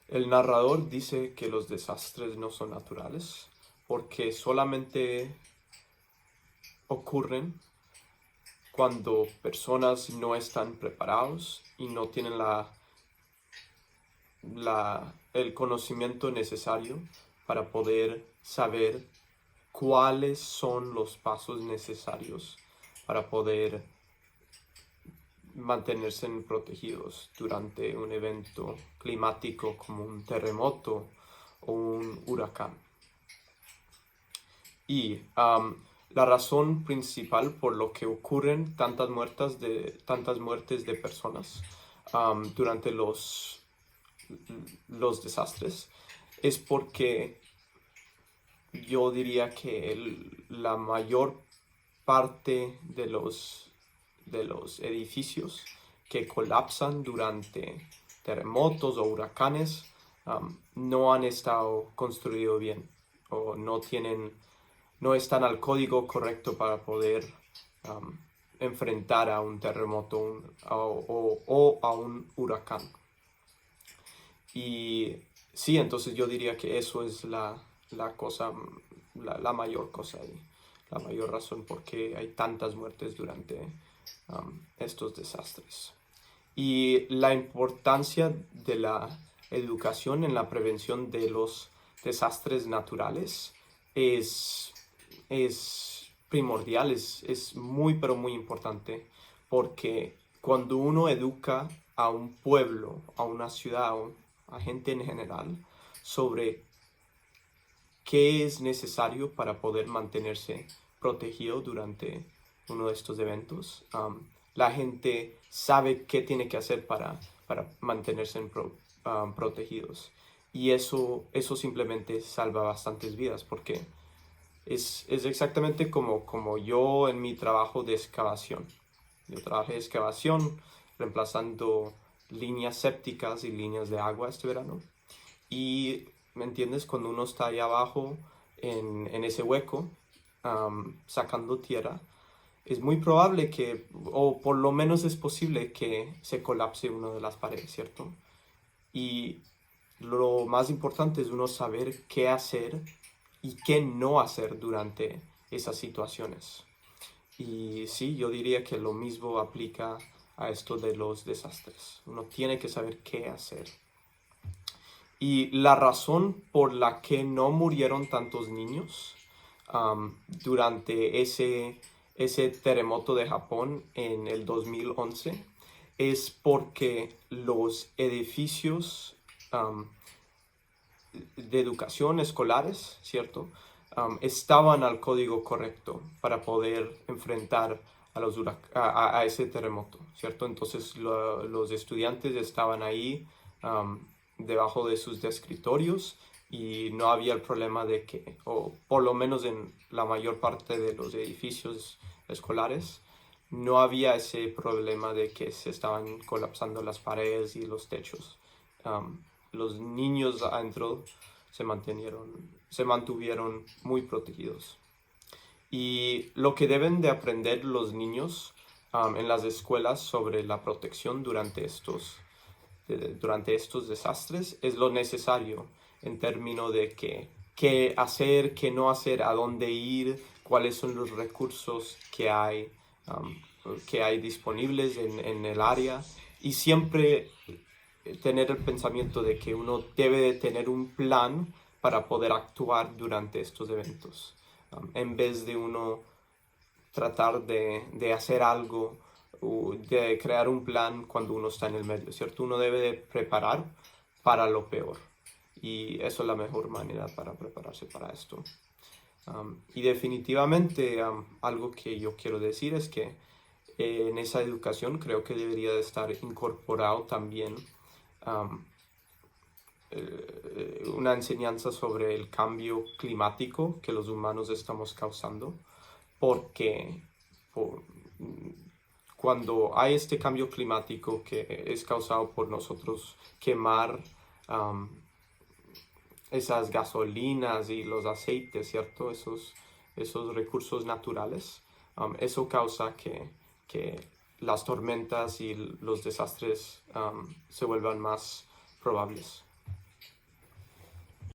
El narrador dice que los desastres no son naturales porque solamente ocurren cuando personas no están preparados y no tienen el conocimiento necesario para poder saber cuáles son los pasos necesarios para poder mantenerse protegidos durante un evento climático como un terremoto o un huracán. Y la razón principal por lo que ocurren tantas muertes de personas durante los desastres es porque yo diría que la mayor parte de los edificios que colapsan durante terremotos o huracanes no han estado construidos bien o no están al código correcto para poder enfrentar a un terremoto o a un huracán. Y sí, entonces yo diría que eso es la mayor cosa y la mayor razón por qué hay tantas muertes durante estos desastres. Y la importancia de la educación en la prevención de los desastres naturales es primordial, es muy pero muy importante, porque cuando uno educa a un pueblo, a una ciudad, a gente en general, sobre qué es necesario para poder mantenerse protegido durante uno de estos eventos, la gente sabe qué tiene que hacer para mantenerse protegidos. Y eso simplemente salva bastantes vidas, porque es exactamente como yo en mi trabajo de excavación. Yo trabajé de excavación reemplazando líneas sépticas y líneas de agua este verano. Y, ¿me entiendes? Cuando uno está ahí abajo en ese hueco, sacando tierra, es muy probable que, o por lo menos es posible que se colapse una de las paredes, ¿cierto? Y lo más importante es uno saber qué hacer y qué no hacer durante esas situaciones. Y sí, yo diría que lo mismo aplica a esto de los desastres. Uno tiene que saber qué hacer. Y la razón por la que no murieron tantos niños durante ese terremoto de Japón en el 2011 es porque los edificios de educación escolares, ¿cierto? Estaban al código correcto para poder enfrentar a ese terremoto, ¿cierto? Entonces los estudiantes estaban ahí debajo de sus escritorios y no había el problema de que, o por lo menos en la mayor parte de los edificios escolares, no había ese problema de que se estaban colapsando las paredes y los techos. Los niños adentro se mantuvieron muy protegidos. Y lo que deben de aprender los niños en las escuelas sobre la protección durante estos desastres es lo necesario en términos de qué hacer, qué no hacer, a dónde ir, cuáles son los recursos que hay disponibles en el área, y siempre tener el pensamiento de que uno debe de tener un plan para poder actuar durante estos eventos, en vez de uno tratar de hacer algo, de crear un plan cuando uno está en el medio, ¿cierto? Uno debe de preparar para lo peor, y eso es la mejor manera para prepararse para esto. Y definitivamente algo que yo quiero decir es que en esa educación creo que debería de estar incorporado también una enseñanza sobre el cambio climático que los humanos estamos causando, porque cuando hay este cambio climático que es causado por nosotros quemar esas gasolinas y los aceites, ¿cierto? Esos recursos naturales, eso causa que las tormentas y los desastres se vuelvan más probables.